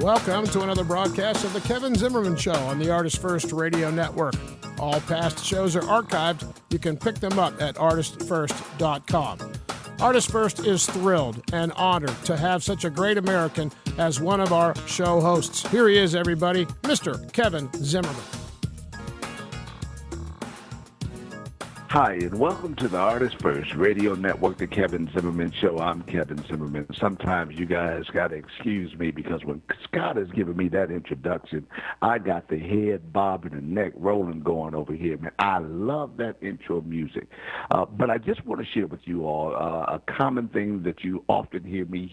Welcome to another broadcast of the Kevin Zimmerman Show on the Artist First Radio Network. All past shows are archived. You can pick them up at artistfirst.com. Artist First is thrilled and honored to have such a great American as one of our show hosts. Here he is, everybody, Mr. Kevin Zimmerman. Hi, and welcome to the Artist First Radio Network, the Kevin Zimmerman Show. I'm Kevin Zimmerman. Sometimes you guys got to excuse me because when Scott is giving me that introduction, I got the head bobbing and neck rolling going over here, man. I love that intro music. But I just want to share with you all a common thing that you often hear me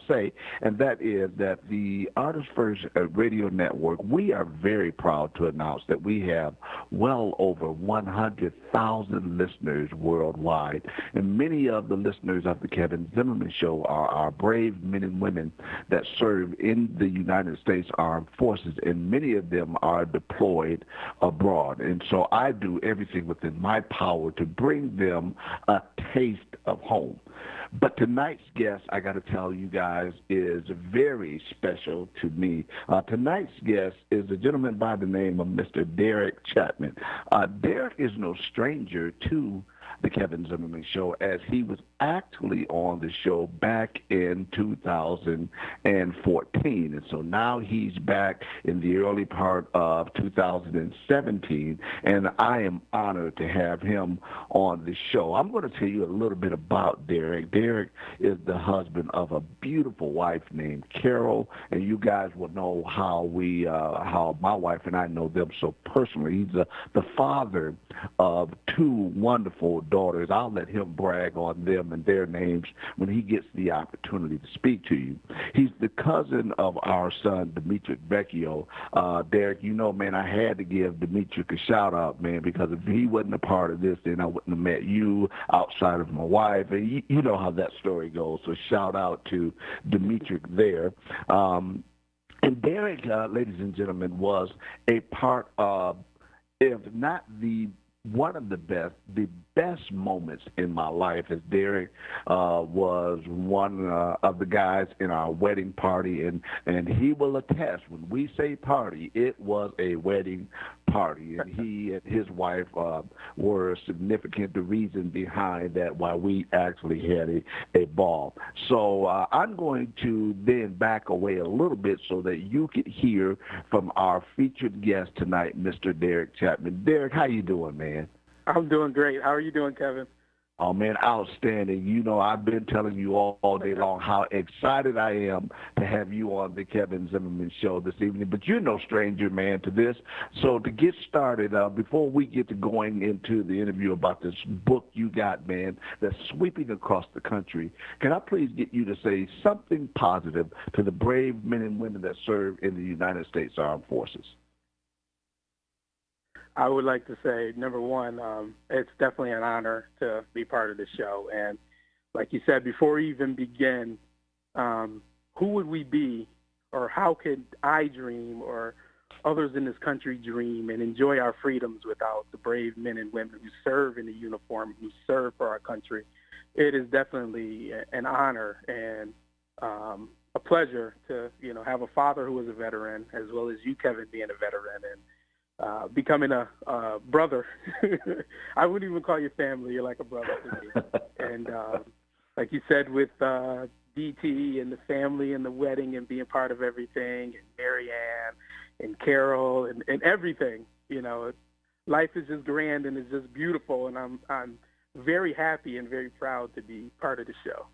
say, and that is that the Artist First Radio Network, we are very proud to announce that we have well over 100,000 listeners worldwide, and many of the listeners of the Kevin Zimmerman Show are our brave men and women that serve in the United States Armed Forces, and many of them are deployed abroad. And so I do everything within my power to bring them a taste of home. But tonight's guest, I got to tell you guys, is very special to me. Tonight's guest is a gentleman by the name of Mr. Derek Chatman. Derek is no stranger to the Kevin Zimmerman Show, as he was actually on the show back in 2014. And so now he's back in the early part of 2017, and I am honored to have him on the show. I'm going to tell you a little bit about Derek. Derek is the husband of a beautiful wife named Carol, and you guys will know how my wife and I know them so personally. He's the father of two wonderful daughters. I'll let him brag on them and their names when he gets the opportunity to speak to you. He's the cousin of our son, Dimitri Vecchio. Derek, you know, man, I had to give Dimitri a shout-out, man, because if he wasn't a part of this, then I wouldn't have met you outside of my wife. And you know how that story goes, so shout-out to Dimitri there. And Derek, ladies and gentlemen, was a part of, if not one of the best moments in my life, as Derek was one of the guys in our wedding party, and he will attest, when we say party, it was a wedding party, and he and his wife were significant the reason behind that, why we actually had a ball. So I'm going to then back away a little bit so that you can hear from our featured guest tonight, Mr. Derek Chatman. Derek, how you doing, man? I'm doing great. How are you doing, Kevin? Oh, man, outstanding. You know, I've been telling you all day long how excited I am to have you on the Kevin Zimmerman Show this evening. But you're no stranger, man, to this. So to get started, before we get to going into the interview about this book you got, man, that's sweeping across the country, can I please get you to say something positive to the brave men and women that serve in the United States Armed Forces? I would like to say, number one, it's definitely an honor to be part of the show. And like you said, before we even begin, who would we be, or how could I dream, or others in this country dream and enjoy our freedoms without the brave men and women who serve in the uniform, who serve for our country? It is definitely an honor and a pleasure to, have a father who is a veteran, as well as you, Kevin, being a veteran, and becoming a brother. I wouldn't even call you family. You're like a brother to me. And like you said, with DT and the family and the wedding and being part of everything, and Marianne and Carol and everything, life is just grand and it's just beautiful. And I'm very happy and very proud to be part of the show.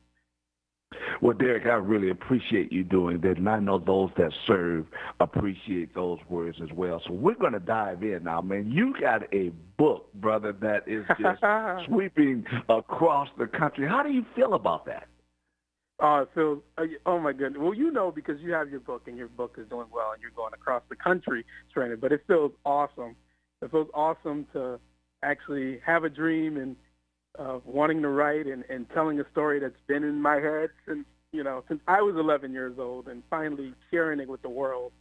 Well, Derek, I really appreciate you doing that, and I know those that serve appreciate those words as well. So we're going to dive in now, man. You got a book, brother, that is just sweeping across the country. How do you feel about that? Oh, it feels, oh my goodness. Well, because you have your book, and your book is doing well, and you're going across the country training, but it feels awesome. It feels awesome to actually have a dream and wanting to write and telling a story that's been in my head since I was 11 years old, and finally sharing it with the world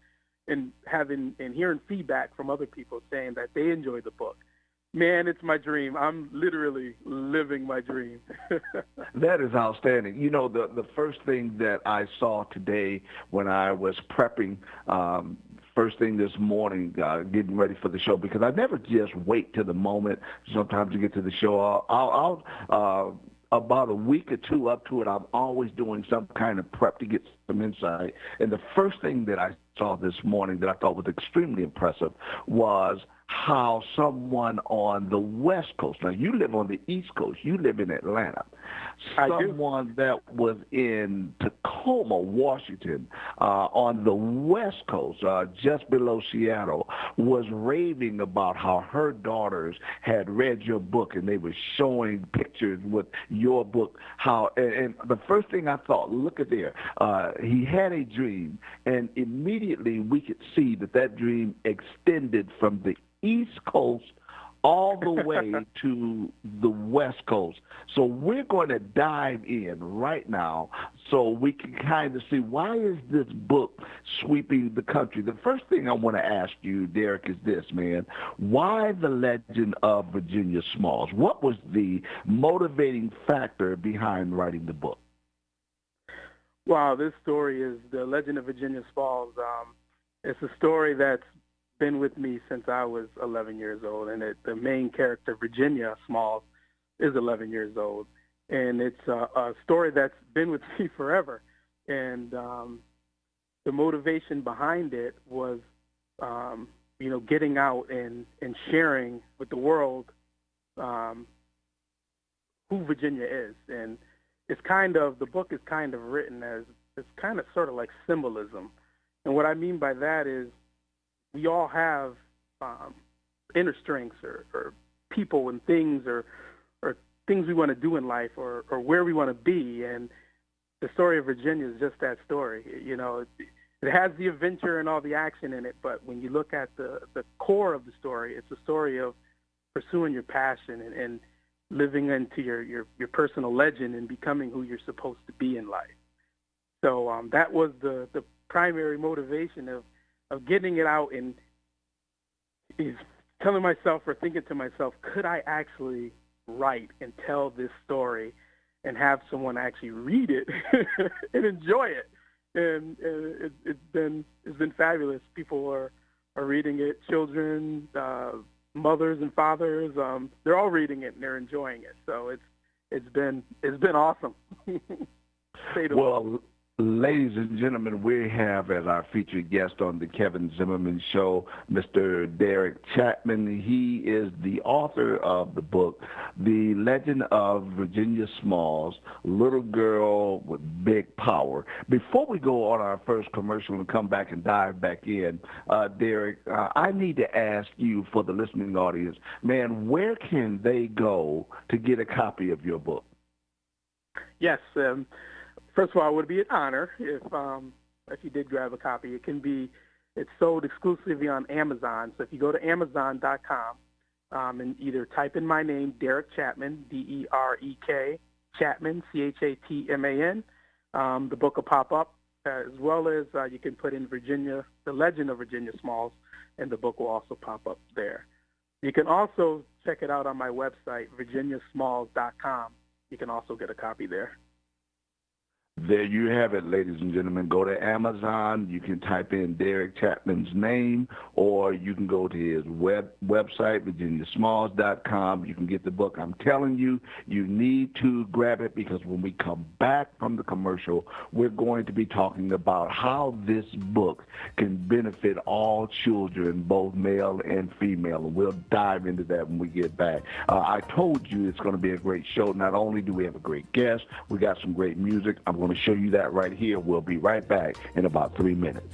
and hearing feedback from other people saying that they enjoyed the book. Man, it's my dream. I'm literally living my dream. That is outstanding. You know, the first thing that I saw today when I was prepping, first thing this morning, getting ready for the show, because I never just wait till the moment. Sometimes you get to the show, I'll about a week or two up to it, I'm always doing some kind of prep to get some insight. And the first thing that I saw this morning that I thought was extremely impressive was how someone on the West Coast, now you live on the East Coast, you live in Atlanta, someone that was in Tacoma, Washington, on the West Coast, just below Seattle, was raving about how her daughters had read your book and they were showing pictures with your book. How and the first thing I thought, look at there, he had a dream, and immediately we could see that dream extended from the East Coast all the way to the West Coast. So we're going to dive in right now so we can kind of see, why is this book sweeping the country? The first thing I want to ask you, Derek, is this, man. Why the legend of Virginia Smalls? What was the motivating factor behind writing the book? Wow, this story is the legend of Virginia Smalls. It's a story that's been with me since I was 11 years old, and the main character, Virginia Smalls, is 11 years old, and it's a story that's been with me forever. And the motivation behind it was, getting out and sharing with the world who Virginia is. And the book is kind of written as, it's kind of sort of like symbolism. And what I mean by that is, we all have inner strengths or people and things or things we want to do in life or where we want to be. And the story of Virginia is just that story. You know, it has the adventure and all the action in it, but when you look at the core of the story, it's a story of pursuing your passion and living into your personal legend and becoming who you're supposed to be in life. So that was the primary motivation of getting it out, and is telling myself or thinking to myself, could I actually write and tell this story and have someone actually read it and enjoy it? And it's been fabulous. People are reading it. Children, mothers and fathers, they're all reading it and they're enjoying it. So it's been awesome. Well, ladies and gentlemen, we have as our featured guest on the Kevin Zimmerman Show, Mr. Derek Chatman. He is the author of the book, The Legend of Virginia Smalls, Little Girl with Big Power. Before we go on our first commercial and come back and dive back in, Derek, I need to ask you, for the listening audience, man, where can they go to get a copy of your book? Yes, first of all, it would be an honor if you did grab a copy. It's sold exclusively on Amazon. So if you go to Amazon.com and either type in my name, Derek Chatman, D-E-R-E-K, Chatman, C-H-A-T-M-A-N, the book will pop up, as well as you can put in Virginia, The Legend of Virginia Smalls, and the book will also pop up there. You can also check it out on my website, virginiasmalls.com. You can also get a copy there. There you have it, ladies and gentlemen. Go to Amazon. You can type in Derek Chapman's name, or you can go to his website, virginiasmalls.com. You can get the book. I'm telling you, you need to grab it, because when we come back from the commercial, we're going to be talking about how this book can benefit all children, both male and female, and we'll dive into that when we get back. I told you it's going to be a great show. Not only do we have a great guest, we got some great music. I'm going to show you that right here. We'll be right back in about 3 minutes.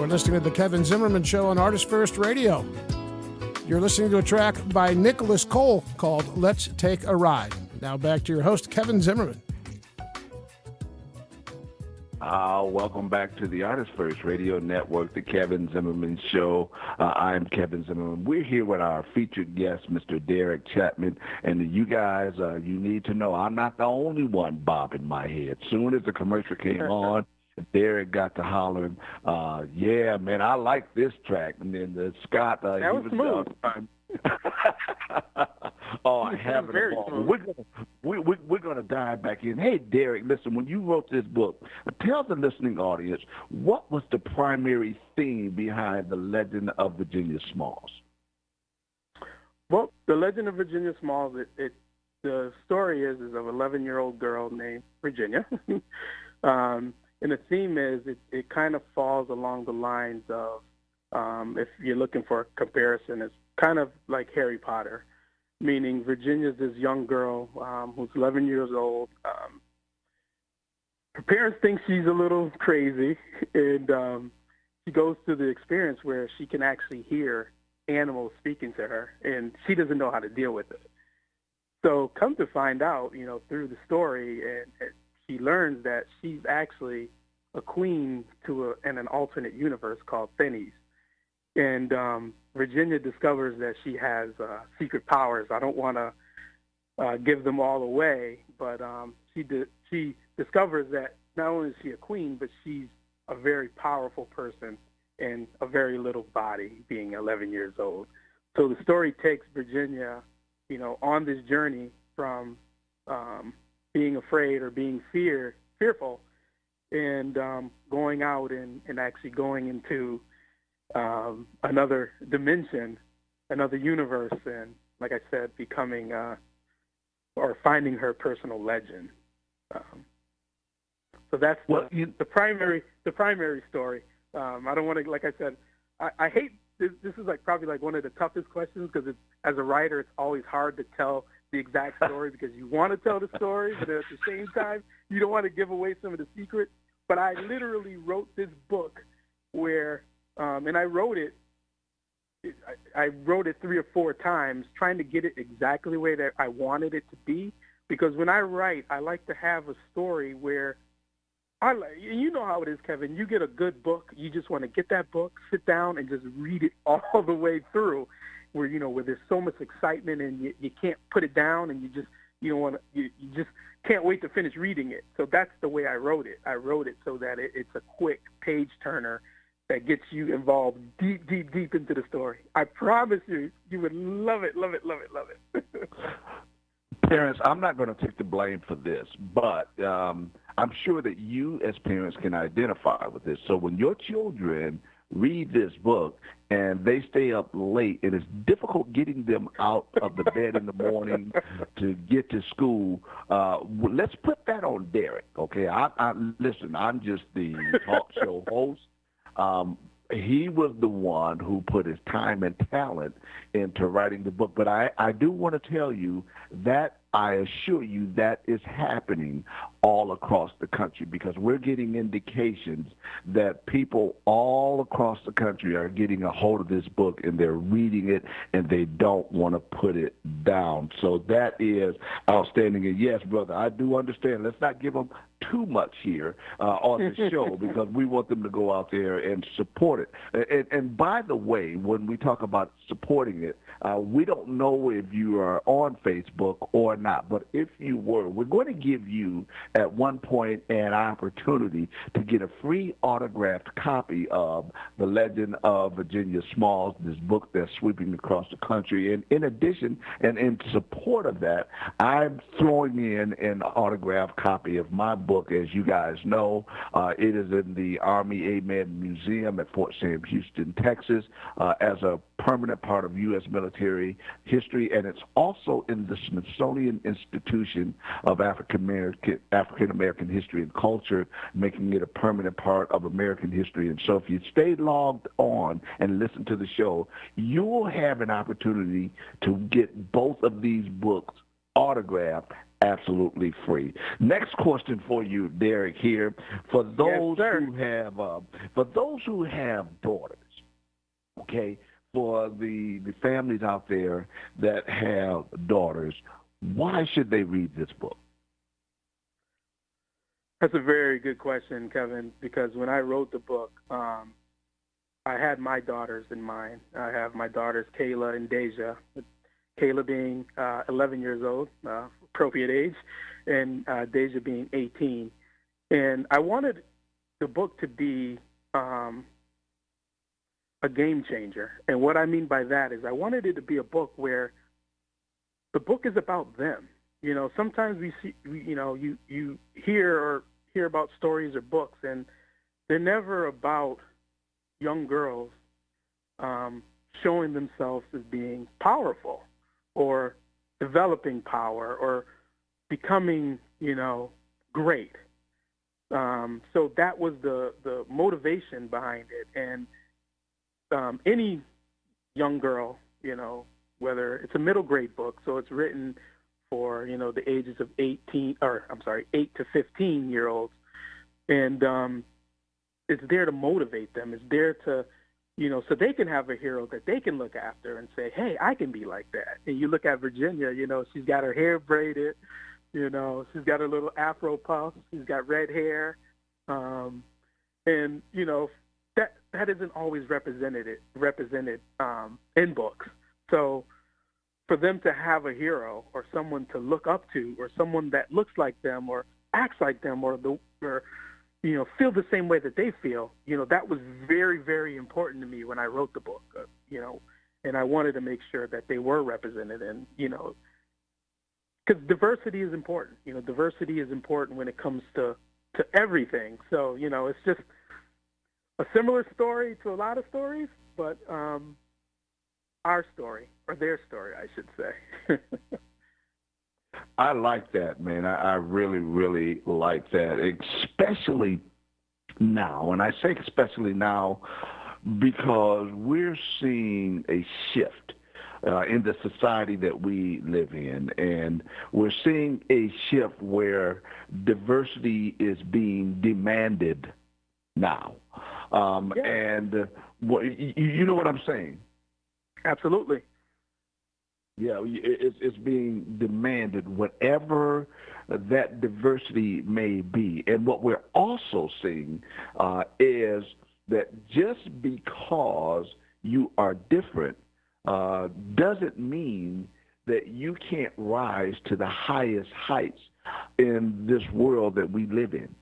listening to the Kevin Zimmerman Show on Artist First Radio. You're listening to a track by Nicholas Cole called Let's Take a Ride. Now back to your host, Kevin Zimmerman. Welcome back to the Artist First Radio Network, the Kevin Zimmerman Show. I'm Kevin Zimmerman. We're here with our featured guest, Mr. Derek Chatman. And you guys, you need to know I'm not the only one bobbing my head. Soon as the commercial came on, Derek got to hollering, yeah, man, I like this track. And then Scott, that was smooth. Oh, I have it all. We're going to dive back in. Hey, Derek, listen, when you wrote this book, tell the listening audience, what was the primary theme behind The Legend of Virginia Smalls? Well, The Legend of Virginia Smalls, the story is of an 11-year-old girl named Virginia. And the theme is it kind of falls along the lines of, if you're looking for a comparison, it's kind of like Harry Potter, meaning Virginia's this young girl who's 11 years old. Her parents think she's a little crazy, and she goes through the experience where she can actually hear animals speaking to her, and she doesn't know how to deal with it. So come to find out, through the story, and she learns that she's actually a queen in an alternate universe called Thenny's. And Virginia discovers that she has secret powers. I don't want to give them all away, but she discovers that not only is she a queen, but she's a very powerful person in a very little body, being 11 years old. So the story takes Virginia, on this journey from being afraid or being fearful, and going out and actually going into another dimension, another universe, and like I said, becoming or finding her personal legend. So that's the primary story. I don't want to, like I said, I hate this. This is probably one of the toughest questions, because as a writer, it's always hard to tell the exact story because you want to tell the story, but at the same time, you don't want to give away some of the secrets. But I literally wrote this book where, and I wrote it 3 or 4 times, trying to get it exactly the way that I wanted it to be. Because when I write, I like to have a story where you know how it is, Kevin. You get a good book, you just want to get that book, sit down, and just read it all the way through. Where there's so much excitement and you can't put it down, and you just can't wait to finish reading it. So that's the way I wrote it. I wrote it so that it's a quick page turner that gets you involved deep, deep, deep into the story. I promise you would love it, love it, love it, love it. Parents, I'm not going to take the blame for this, but I'm sure that you as parents can identify with this. So when your children read this book and they stay up late, and it's difficult getting them out of the bed in the morning to get to school, let's put that on Derek, okay? Listen, I'm just the talk show host. He was the one who put his time and talent into writing the book. But I do want to tell you that I assure you that is happening all across the country, because we're getting indications that people all across the country are getting a hold of this book, and they're reading it, and they don't want to put it down. So that is outstanding. And yes, brother, I do understand. Let's not give them too much here on the show, because we want them to go out there and support it. And by the way, when we talk about supporting it, we don't know if you are on Facebook or not, but if you were, we're going to give you at one point an opportunity to get a free autographed copy of The Legend of Virginia Smalls, this book that's sweeping across the country. And in addition, and in support of that, I'm throwing in an autographed copy of my book. As you guys know, it is in the Army Amen Museum at Fort Sam Houston, Texas, as a permanent part of U.S. military history, and it's also in the Smithsonian Institution of African American History and Culture, making it a permanent part of American history. And so if you stay logged on and listen to the show, you will have an opportunity to get both of these books autographed absolutely free. Next question for you, Derek. Here, for those who have daughters, okay, for the families out there that have daughters, why should they read this book? That's a very good question, Kevin, because when I wrote the book, I had my daughters in mind. I have my daughters, Kayla and Deja. Kayla being 11 years old, appropriate age, and Deja being 18. And I wanted the book to be a game changer. And what I mean by that is I wanted it to be a book where the book is about them. You know, sometimes you hear about stories or books, and they're never about young girls showing themselves as being powerful or developing power or becoming, great. So that was the motivation behind it. And any young girl, whether it's a middle grade book, so it's written for, the ages of 8 to 15-year-olds. And it's there to motivate them. It's there to, so they can have a hero that they can look after and say, hey, I can be like that. And you look at Virginia, she's got her hair braided, she's got her little Afro puff, she's got red hair. And, that isn't always represented in books. So for them to have a hero or someone to look up to or someone that looks like them or acts like them or feel the same way that they feel, that was very, very important to me when I wrote the book, and I wanted to make sure that they were represented and, because diversity is important. Diversity is important when it comes to everything. So, it's just a similar story to a lot of stories, but our story, or their story, I should say. I like that, man. I really, really like that, especially now. And I say especially now because we're seeing a shift in the society that we live in. And we're seeing a shift where diversity is being demanded now. And you know what I'm saying? Absolutely. Yeah, it's being demanded, whatever that diversity may be. And what we're also seeing is that just because you are different doesn't mean that you can't rise to the highest heights in this world that we live in.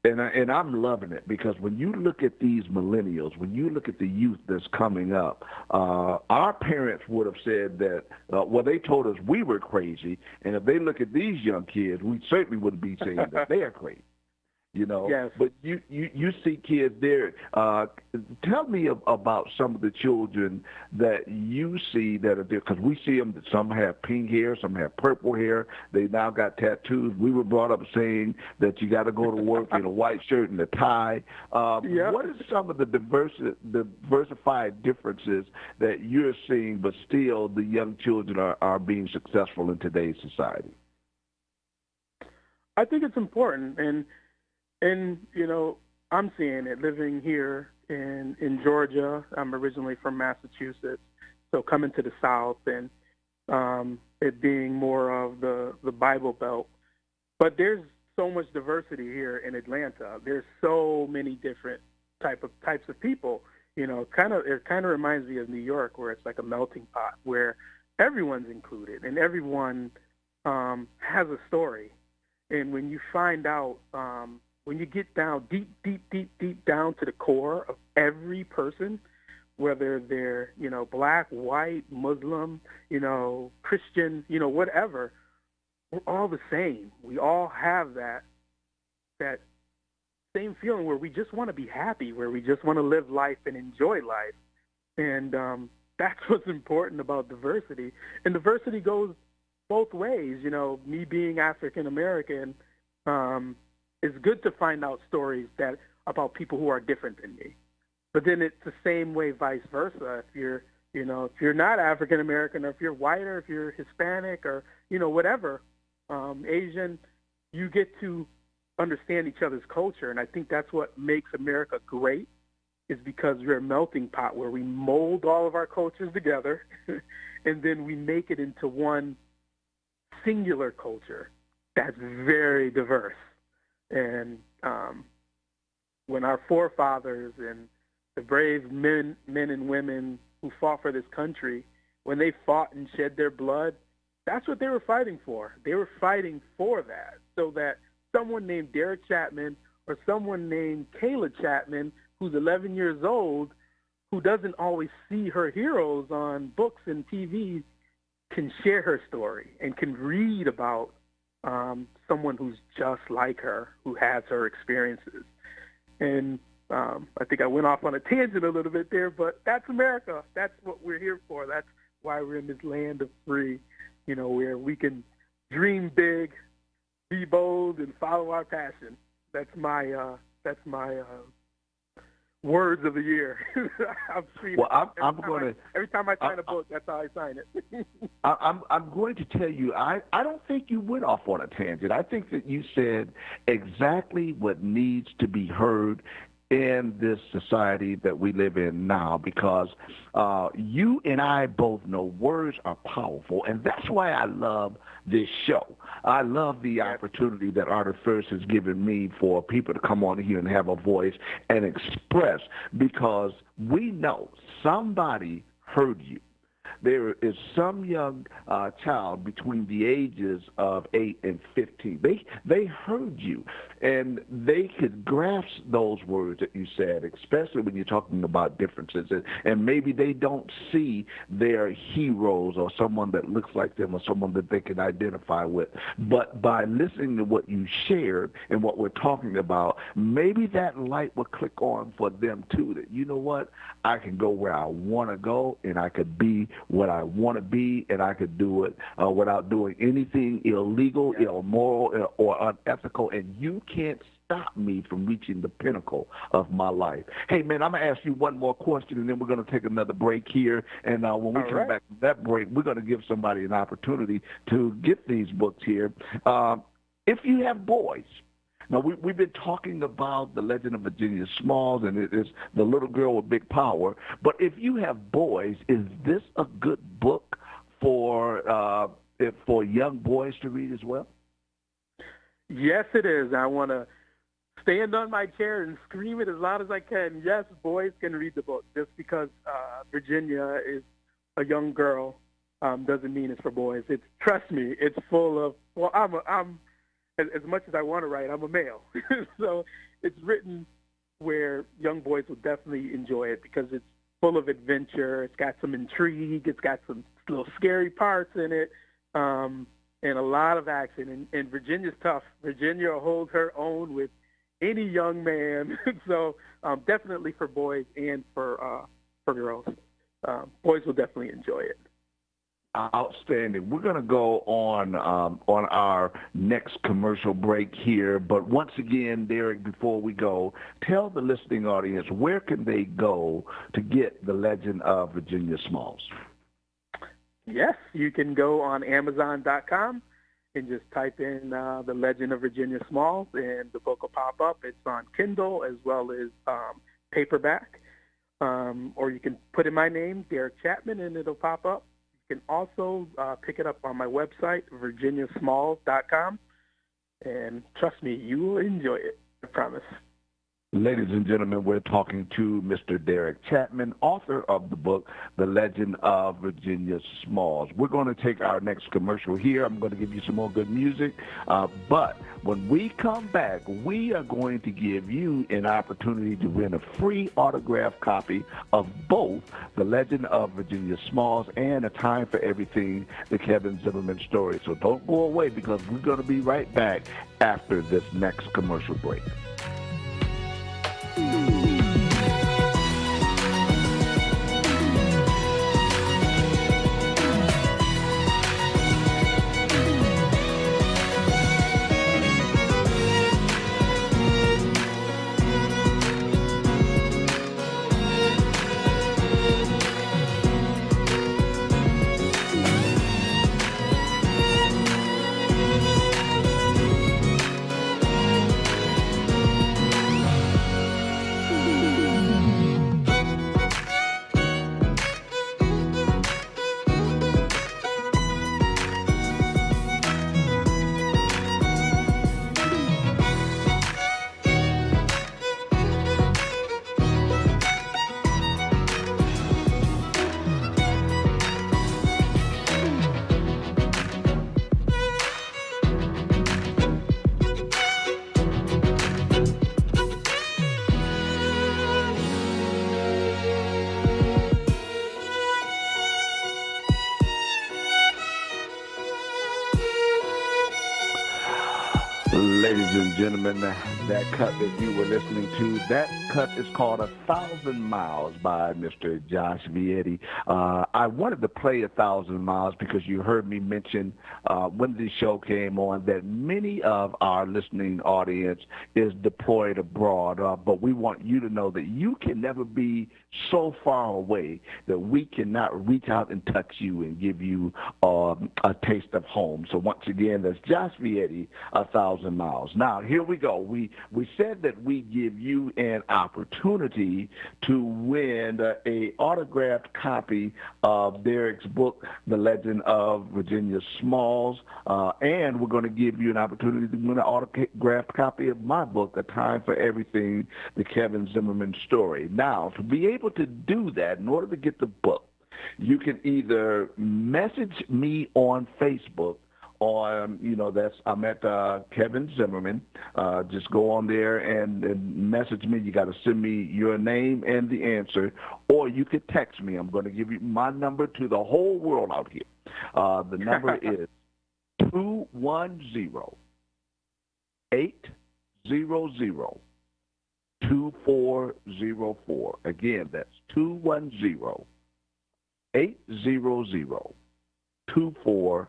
And I'm loving it because when you look at these millennials, when you look at the youth that's coming up, our parents would have said that, they told us we were crazy. And if they look at these young kids, we certainly wouldn't be saying that they are crazy. Yes. But you see kids there. Tell me about some of the children that you see that are there, because we see them. Some have pink hair, some have purple hair. They now got tattoos. We were brought up saying that you got to go to work in a white shirt and a tie. What are some of the diversified differences that you're seeing, but still the young children are being successful in today's society? I think it's important, and I'm seeing it living here in Georgia. I'm originally from Massachusetts, so coming to the South and it being more of the Bible Belt. But there's so much diversity here in Atlanta. There's so many different types of people. It kind of reminds me of New York, where it's like a melting pot where everyone's included and everyone has a story. And when you find out, when you get down deep down to the core of every person, whether they're, black, white, Muslim, Christian, whatever, we're all the same. We all have that same feeling where we just want to be happy, where we just want to live life and enjoy life. And that's what's important about diversity. And diversity goes both ways. Me being African American, it's good to find out stories about people who are different than me. But then it's the same way, vice versa. If you're not African American, or if you're white, or if you're Hispanic, or whatever, Asian, you get to understand each other's culture. And I think that's what makes America great, is because we're a melting pot where we mold all of our cultures together and then we make it into one singular culture that's very diverse. And when our forefathers and the brave men and women who fought for this country, when they fought and shed their blood, that's what they were fighting for. They were fighting for that, so that someone named Derek Chatman or someone named Kayla Chatman, who's 11 years old, who doesn't always see her heroes on books and TVs, can share her story and can read about someone who's just like her, who has her experiences. And I think I went off on a tangent a little bit there, but that's America. That's what we're here for. That's why we're in this land of free, where we can dream big, be bold, and follow our passion. That's my words of the year. Every time I sign a book, that's how I sign it. I'm going to tell you, I don't think you went off on a tangent. I think that you said exactly what needs to be heard in this society that we live in now, because you and I both know words are powerful, and that's why I love this show. I love the opportunity that Artist First has given me for people to come on here and have a voice and express, because we know somebody heard you. There is some young child between the ages of 8 and 15. They heard you, and they could grasp those words that you said, especially when you're talking about differences. And maybe they don't see their heroes or someone that looks like them or someone that they can identify with. But by listening to what you shared and what we're talking about, maybe that light will click on for them too, that, you know what, I can go where I want to go, and I could be what I want to be, and I could do it without doing anything illegal, immoral, or unethical, and you can't stop me from reaching the pinnacle of my life. Hey, man, I'm going to ask you one more question, and then we're going to take another break here, and when we come back from that break, we're going to give somebody an opportunity to get these books here. If you have boys, now, we've been talking about The Legend of Virginia Smalls, and it is the little girl with big power. But if you have boys, is this a good book for young boys to read as well? Yes, it is. I want to stand on my chair and scream it as loud as I can. Yes, boys can read the book. Just because Virginia is a young girl doesn't mean it's for boys. Trust me, it's full of. Well, I'm as much as I want to write, I'm a male. So it's written where young boys will definitely enjoy it, because it's full of adventure. It's got some intrigue. It's got some little scary parts in it, and a lot of action. And Virginia's tough. Virginia will hold her own with any young man. So definitely for boys and for girls. Boys will definitely enjoy it. Outstanding. We're going to go on our next commercial break here. But once again, Derek, before we go, tell the listening audience, where can they go to get The Legend of Virginia Smalls? Yes, you can go on Amazon.com and just type in The Legend of Virginia Smalls, and the book will pop up. It's on Kindle as well as paperback. Or you can put in my name, Derek Chatman, and it'll pop up. You can also pick it up on my website, virginiasmalls.com. And trust me, you will enjoy it, I promise. Ladies and gentlemen, we're talking to Mr. Derek Chatman, author of the book, The Legend of Virginia Smalls. We're going to take our next commercial here. I'm going to give you some more good music. But when we come back, we are going to give you an opportunity to win a free autographed copy of both The Legend of Virginia Smalls and A Time for Everything, the Kevin Zimmerman story. So don't go away, because we're going to be right back after this next commercial break. Ladies and gentlemen, that cut that you were listening to, that cut is called 1,000 Miles by Mr. Josh Vietti. I wanted to play 1,000 Miles because you heard me mention when the show came on that many of our listening audience is deployed abroad, but we want you to know that you can never be so far away that we cannot reach out and touch you and give you a taste of home. So once again, that's Josh Vietti, 1,000 Miles. Now, here we go. We said that we give you an opportunity to win a autographed copy of Derek's book, The Legend of Virginia Smalls, and we're going to give you an opportunity to win an autographed copy of my book, A Time for Everything, The Kevin Zimmerman Story. Now, to be able to do that, in order to get the book, you can either message me on Facebook I'm at Kevin Zimmerman. Just go on there and message me. You got to send me your name and the answer, or you could text me. I'm going to give you my number to the whole world out here. The number is 210-800-2404. Again, that's 210-800-2404.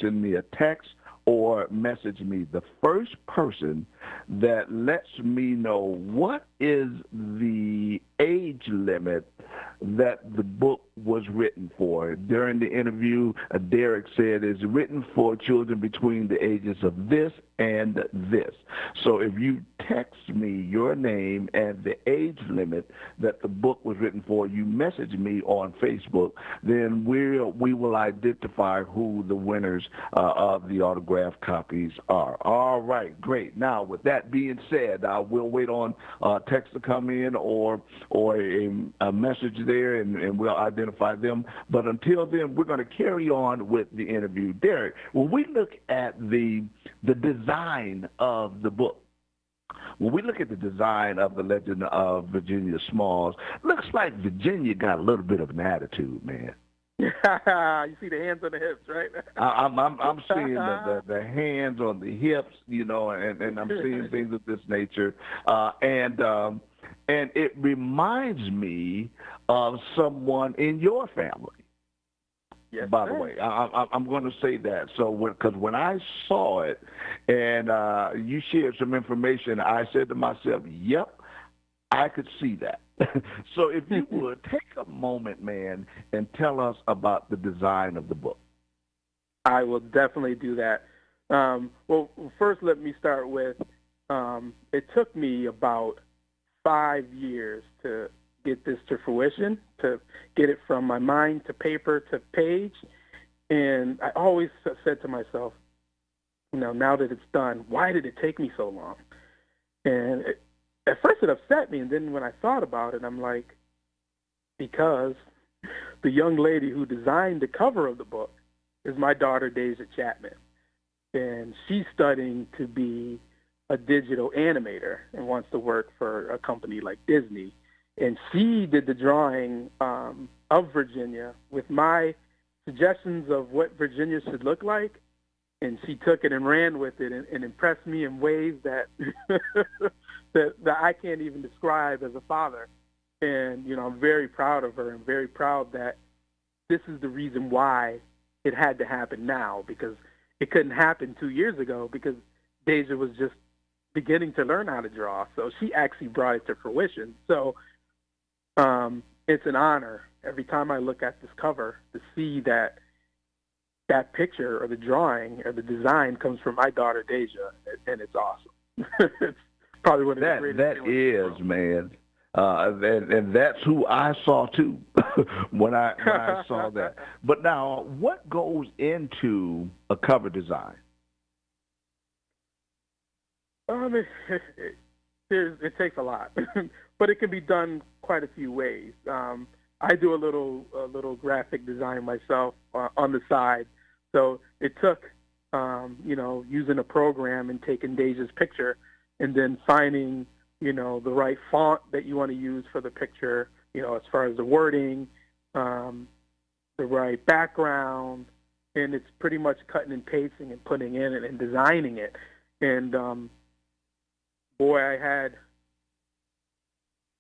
Send me a text or message me. The first person that lets me know what is the age limit that the book was written for. During the interview, Derek said it's written for children between the ages of this and this. So if you text me your name and the age limit that the book was written for, you message me on Facebook, then we will identify who the winners of the autographed copies are. All right, great. Now, with that being said, we'll wait on text to come in or a message there, and we'll identify them. But until then, we're going to carry on with the interview. Derek, when we look at the design of the book, when we look at the design of The Legend of Virginia Smalls, looks like Virginia got a little bit of an attitude, man. You see the hands on the hips, right? I'm seeing the hands on the hips, and I'm seeing things of this nature, and it reminds me of someone in your family. Yes, by the way, I'm going to say that. So, because when I saw it and you shared some information, I said to myself, "Yep, I could see that." So, if you would take a moment, man, and tell us about the design of the book. I will definitely do that. Well, first, let me start with it took me about 5 years to get this to fruition, to get it from my mind to paper to page. And I always said to myself, now that it's done, why did it take me so long? And at first it upset me. And then when I thought about it, I'm like, because the young lady who designed the cover of the book is my daughter, Deja Chatman. And she's studying to be a digital animator and wants to work for a company like Disney. And she did the drawing of Virginia with my suggestions of what Virginia should look like, and she took it and ran with it and impressed me in ways that that I can't even describe as a father. And, I'm very proud of her and very proud that this is the reason why it had to happen now, because it couldn't happen 2 years ago because Deja was just beginning to learn how to draw. So she actually brought it to fruition. So it's an honor every time I look at this cover to see that picture or the drawing or the design comes from my daughter Deja, and it's awesome. It's probably one of the greatest. That is, man. And that's who I saw too when I saw that. But now, what goes into a cover design? It takes a lot, but it can be done quite a few ways. I do a little graphic design myself on the side, so it took using a program and taking Deja's picture and then finding the right font that you want to use for the picture, as far as the wording, the right background, and it's pretty much cutting and pasting and putting in it and designing it. And boy, I had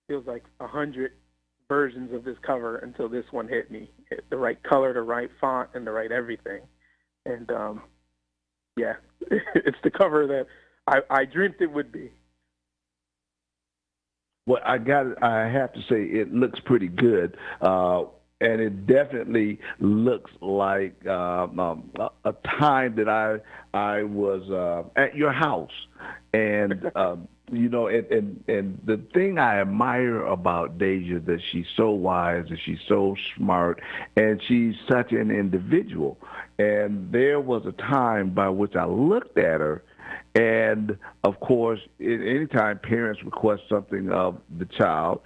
feels like 100 versions of this cover until this one hit me. The right color, the right font, and the right everything. And yeah, it's the cover that I dreamed it would be. Well, I have to say it looks pretty good. And it definitely looks like a time that I was at your house, and you know, and the thing I admire about Deja, that she's so wise and she's so smart, and she's such an individual. And there was a time by which I looked at her. And, of course, anytime parents request something of the child,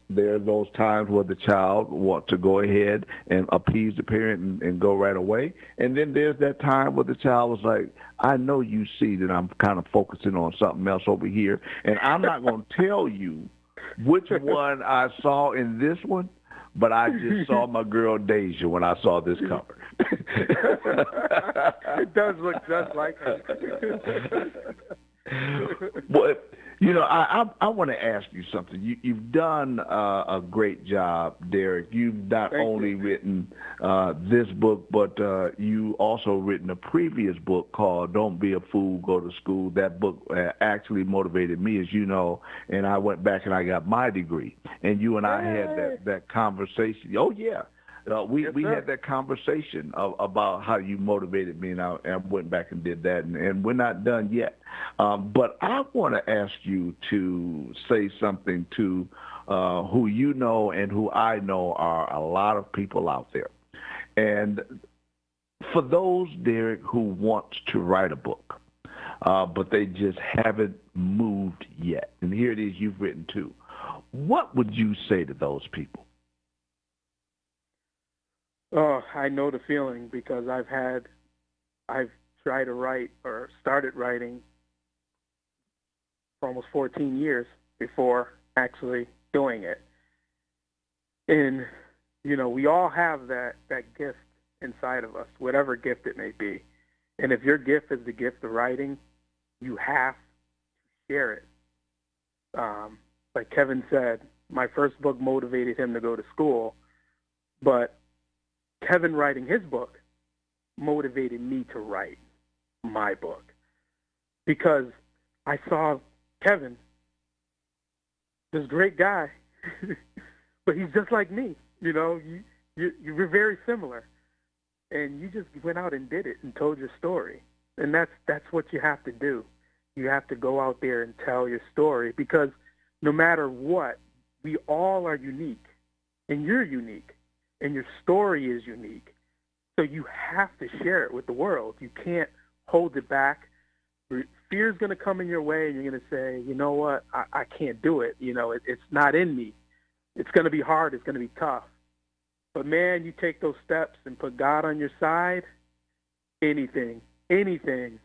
there are those times where the child wants to go ahead and appease the parent and go right away. And then there's that time where the child was like, I know you see that I'm kind of focusing on something else over here, and I'm not going to tell you which one I saw in this one, but I just saw my girl Deja when I saw this cover. It does look just like her. Well, you know, I want to ask you something. You've done a great job, Derek. You've not only written this book, but you also written a previous book called Don't Be a Fool, Go to School. That book actually motivated me, as you know, and I went back and I got my degree. And you and I had that conversation. Oh, yeah. We had that conversation about how you motivated me, and I went back and did that, and we're not done yet. But I want to ask you to say something to who you know and who I know are a lot of people out there. And for those, Derek, who want to write a book, but they just haven't moved yet, and here it is, you've written two. What would you say to those people? Oh, I know the feeling, because I've tried to write or started writing for almost 14 years before actually doing it. And, you know, we all have that gift inside of us, whatever gift it may be. And if your gift is the gift of writing, you have to share it. Like Kevin said, my first book motivated him to go to school, but Kevin writing his book motivated me to write my book, because I saw Kevin, this great guy, but he's just like me. You know, you're very similar, and you just went out and did it and told your story, and that's what you have to do. You have to go out there and tell your story, because no matter what, we all are unique, and you're unique. And your story is unique. So you have to share it with the world. You can't hold it back. Fear's going to come in your way, and you're going to say, you know what, I can't do it. You know, it's not in me. It's going to be hard. It's going to be tough. But, man, you take those steps and put God on your side, anything can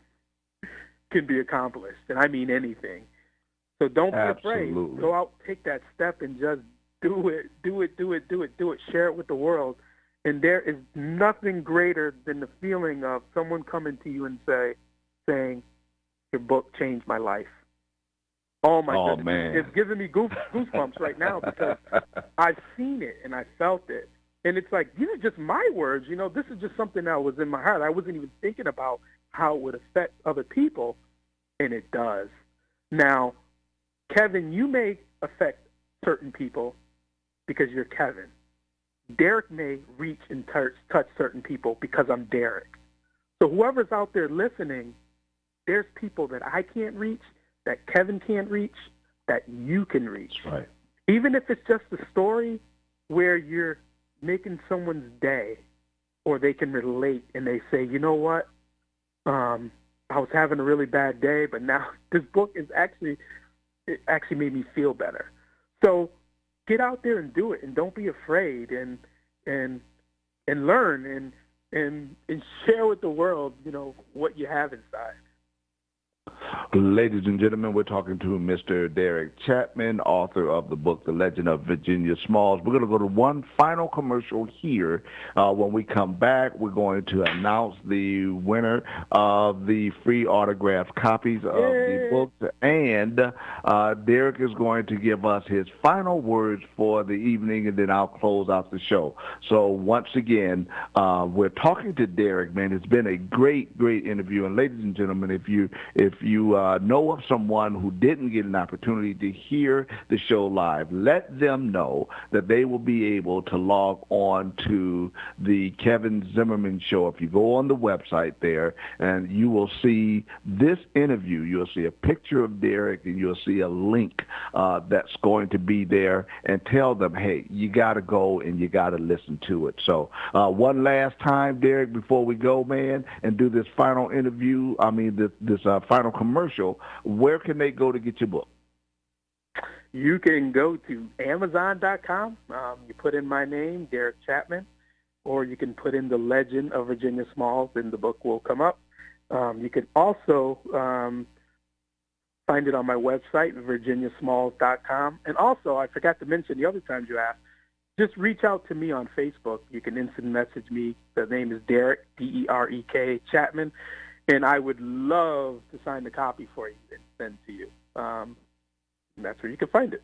be accomplished. And I mean anything. So don't be afraid. Go out, take that step, and just do it. Share it with the world. And there is nothing greater than the feeling of someone coming to you and saying, your book changed my life. Oh, my goodness. Man. It's giving me goosebumps right now, because I've seen it and I felt it. And it's like, these are just my words. You know, this is just something that was in my heart. I wasn't even thinking about how it would affect other people, and it does. Now, Kevin, you may affect certain people because you're Kevin. Derek may reach and touch certain people because I'm Derek. So whoever's out there listening, there's people that I can't reach, that Kevin can't reach, that you can reach. Right. Even if it's just a story where you're making someone's day, or they can relate and they say, you know what, I was having a really bad day, but now this book is actually made me feel better. So get out there and do it, and don't be afraid, and learn and share with the world, you know, what you have inside. Ladies and gentlemen, we're talking to Mr. Derek Chatman, author of the book, The Legend of Virginia Smalls. We're going to go to one final commercial here. When we come back, we're going to announce the winner of the free autographed copies of the book. And Derek is going to give us his final words for the evening, and then I'll close out the show. So once again, we're talking to Derek, man. It's been a great interview. And ladies and gentlemen, if you know of someone who didn't get an opportunity to hear the show live, let them know that they will be able to log on to the Kevin Zimmerman Show. If you go on the website there, and you will see this interview, you'll see a picture of Derek, and you'll see a link that's going to be there, and tell them, hey, you got to go and you got to listen to it. So one last time, Derek, before we go, man, and do this final interview, this final commercial, where can they go to get your book? You can go to Amazon.com. You put in my name, Derek Chatman, or you can put in The Legend of Virginia Smalls, and the book will come up. You can also find it on my website, virginiasmalls.com. And also, I forgot to mention the other times you asked, just reach out to me on Facebook. You can instant message me. The name is Derek, D-E-R-E-K, Chatman. And I would love to sign the copy for you and send to you. And that's where you can find it.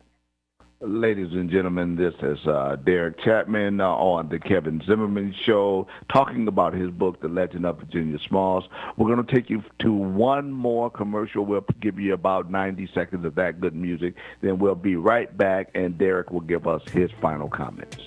Ladies and gentlemen, this is Derek Chatman on the Kevin Zimmerman Show, talking about his book, The Legend of Virginia Smalls. We're going to take you to one more commercial. We'll give you about 90 seconds of that good music. Then we'll be right back, and Derek will give us his final comments.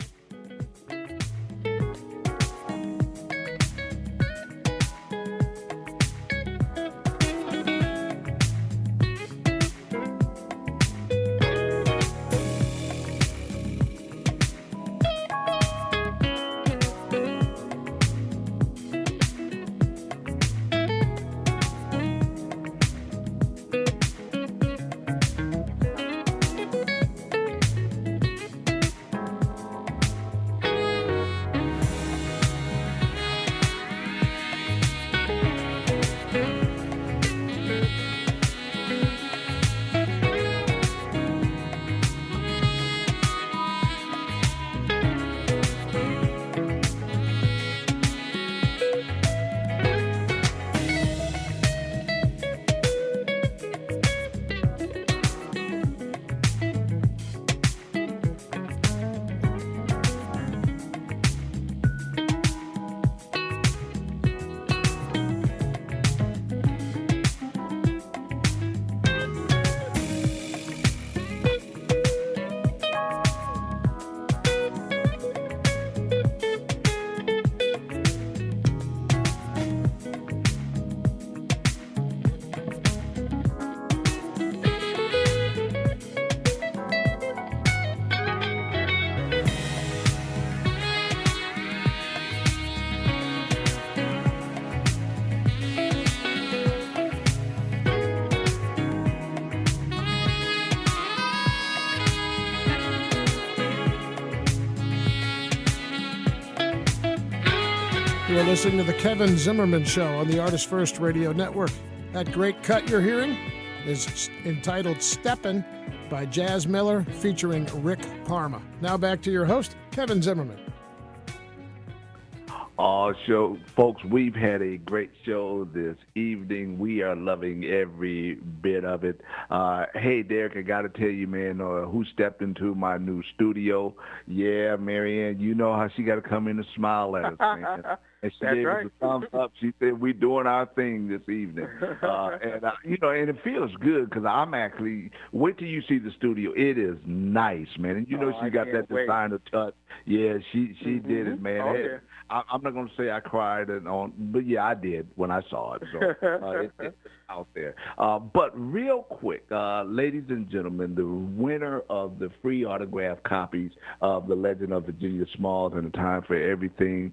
You're listening to the Kevin Zimmerman Show on the Artist First Radio Network. That great cut you're hearing is entitled Steppin' by Jazz Miller featuring Rick Parma. Now back to your host, Kevin Zimmerman. Show, folks, we've had a great show this evening. We are loving every bit of it. Hey, Derek, I got to tell you, man, who stepped into my new studio? Yeah, Marianne, you know how she got to come in and smile at us, man. And she gave us a thumbs up. She said, we're doing our thing this evening. And it feels good because I'm actually, wait till you see the studio. It is nice, man. And she got that designer touch. Yeah, she did it, man. Oh, hey, yeah. I'm not going to say I cried, but yeah, I did when I saw it. So it's out there. But real quick, ladies and gentlemen, the winner of the free autographed copies of The Legend of Virginia Smalls and A Time for Everything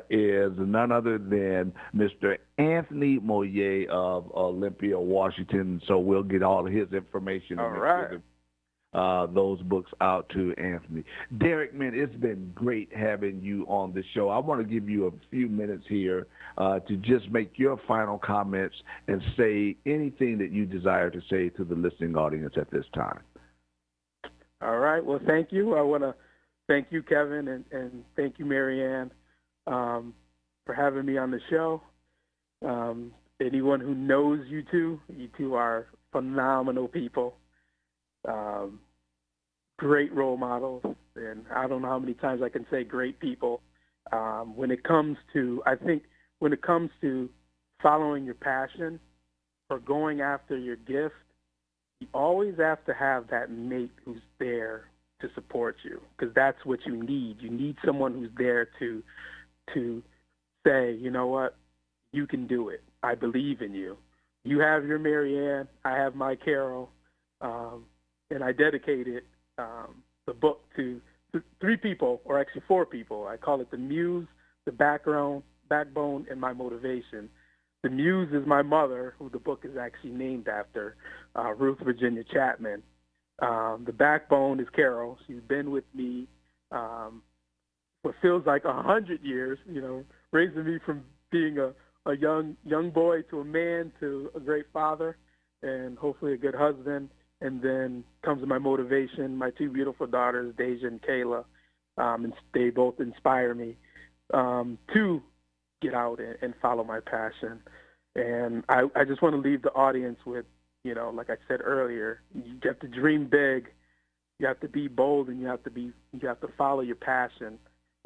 is none other than Mr. Anthony Moyer of Olympia, Washington. So we'll get all of his information. All right. those books out to Anthony. Derek, man, it's been great having you on the show. I want to give you a few minutes here to just make your final comments and say anything that you desire to say to the listening audience at this time. All right. Well, thank you. I want to thank you, Kevin, and thank you, Marianne, for having me on the show. Anyone who knows you two are phenomenal people, great role models, and I don't know how many times I can say great people. When it comes to following your passion or going after your gift, you always have to have that mate who's there to support you, because that's what you need. You need someone who's there to say, you know what, you can do it. I believe in you. You have your Marianne, I have my Carol, and I dedicated the book to three people, or actually four people. I call it the Muse, the Backbone, and my Motivation. The Muse is my mother, who the book is actually named after, Ruth Virginia Chatman. The Backbone is Carol. She's been with me what feels like 100 years, raising me from being a young boy to a man to a great father and hopefully a good husband. And then comes my Motivation, my two beautiful daughters, Deja and Kayla, and they both inspire me to get out and follow my passion. And I just want to leave the audience with, like I said earlier, you have to dream big, you have to be bold, and you have to follow your passion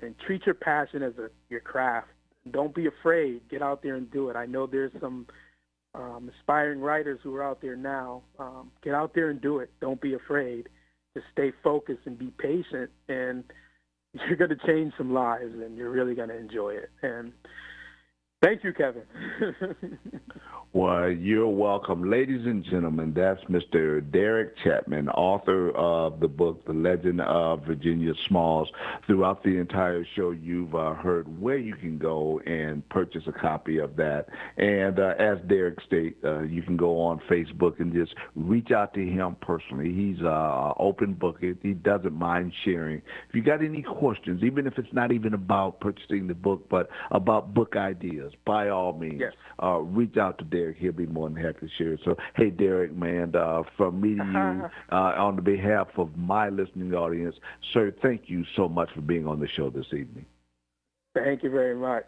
and treat your passion as your craft. Don't be afraid. Get out there and do it. I know there's some aspiring writers who are out there now. Get out there and do it. Don't be afraid. Just stay focused and be patient, and you're going to change some lives, and you're really going to enjoy it. And thank you, Kevin. Well, you're welcome. Ladies and gentlemen, that's Mr. Derek Chatman, author of the book, The Legend of Virginia Smalls. Throughout the entire show, you've heard where you can go and purchase a copy of that. And as Derek stated, you can go on Facebook and just reach out to him personally. He's an open book. He doesn't mind sharing. If you got any questions, even if it's not even about purchasing the book, but about book ideas, by all means, yes, reach out to Derek. He'll be more than happy to share it. So, hey, Derek, man, from me to you, on the behalf of my listening audience, sir, thank you so much for being on the show this evening. Thank you very much.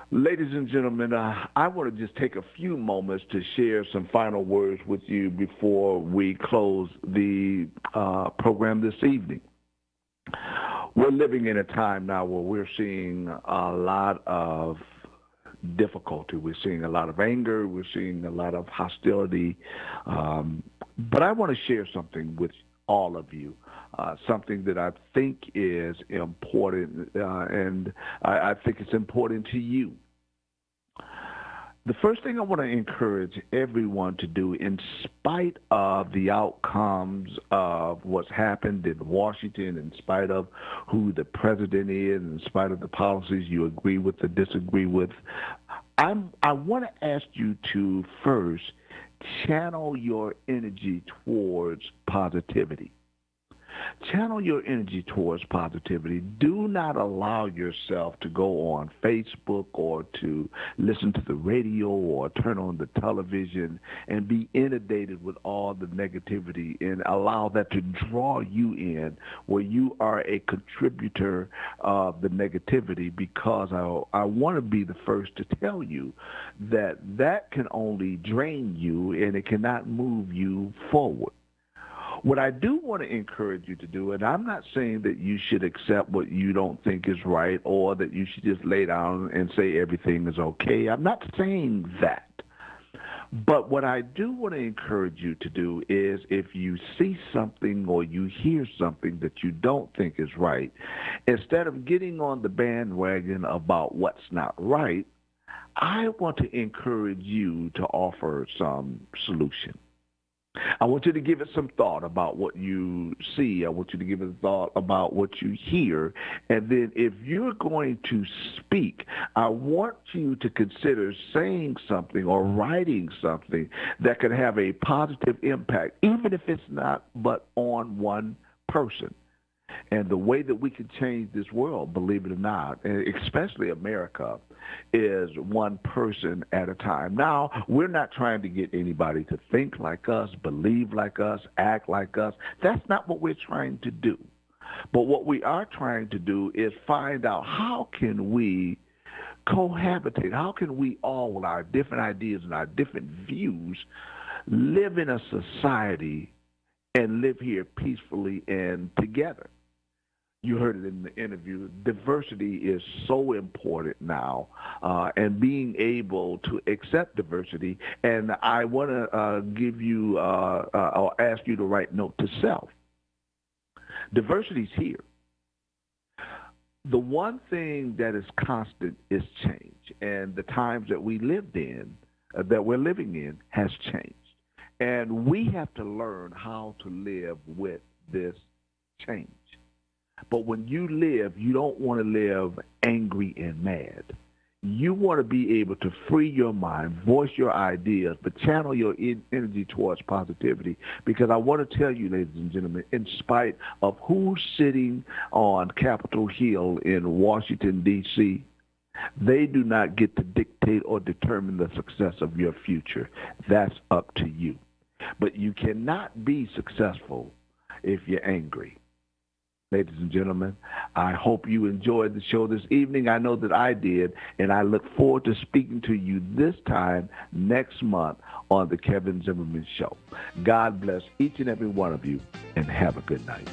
Ladies and gentlemen, I want to just take a few moments to share some final words with you before we close the program this evening. We're living in a time now where we're seeing a lot of difficulty. We're seeing a lot of anger. We're seeing a lot of hostility. But I want to share something with all of you, something that I think is important, and I think it's important to you. The first thing I want to encourage everyone to do, in spite of the outcomes of what's happened in Washington, in spite of who the president is, in spite of the policies you agree with or disagree with, I want to ask you to first channel your energy towards positivity. Channel your energy towards positivity. Do not allow yourself to go on Facebook or to listen to the radio or turn on the television and be inundated with all the negativity and allow that to draw you in where you are a contributor of the negativity, because I want to be the first to tell you that can only drain you and it cannot move you forward. What I do want to encourage you to do, and I'm not saying that you should accept what you don't think is right or that you should just lay down and say everything is okay. I'm not saying that. But what I do want to encourage you to do is, if you see something or you hear something that you don't think is right, instead of getting on the bandwagon about what's not right, I want to encourage you to offer some solution. I want you to give it some thought about what you see. I want you to give it a thought about what you hear. And then if you're going to speak, I want you to consider saying something or writing something that can have a positive impact, even if it's not but on one person. And the way that we can change this world, believe it or not, and especially America, is one person at a time. Now, we're not trying to get anybody to think like us, believe like us, act like us. That's not what we're trying to do. But what we are trying to do is find out how can we cohabitate, how can we all, with our different ideas and our different views, live in a society and live here peacefully and together. You heard it in the interview. Diversity is so important now, and being able to accept diversity. And I want to give you or ask you to write note to self. Diversity's here. The one thing that is constant is change, and the times that we lived in, that we're living in, has changed. And we have to learn how to live with this change. But when you live, you don't want to live angry and mad. You want to be able to free your mind, voice your ideas, but channel your energy towards positivity. Because I want to tell you, ladies and gentlemen, in spite of who's sitting on Capitol Hill in Washington, D.C., they do not get to dictate or determine the success of your future. That's up to you. But you cannot be successful if you're angry. Ladies and gentlemen, I hope you enjoyed the show this evening. I know that I did, and I look forward to speaking to you this time next month on the Kevin Zimmerman Show. God bless each and every one of you, and have a good night.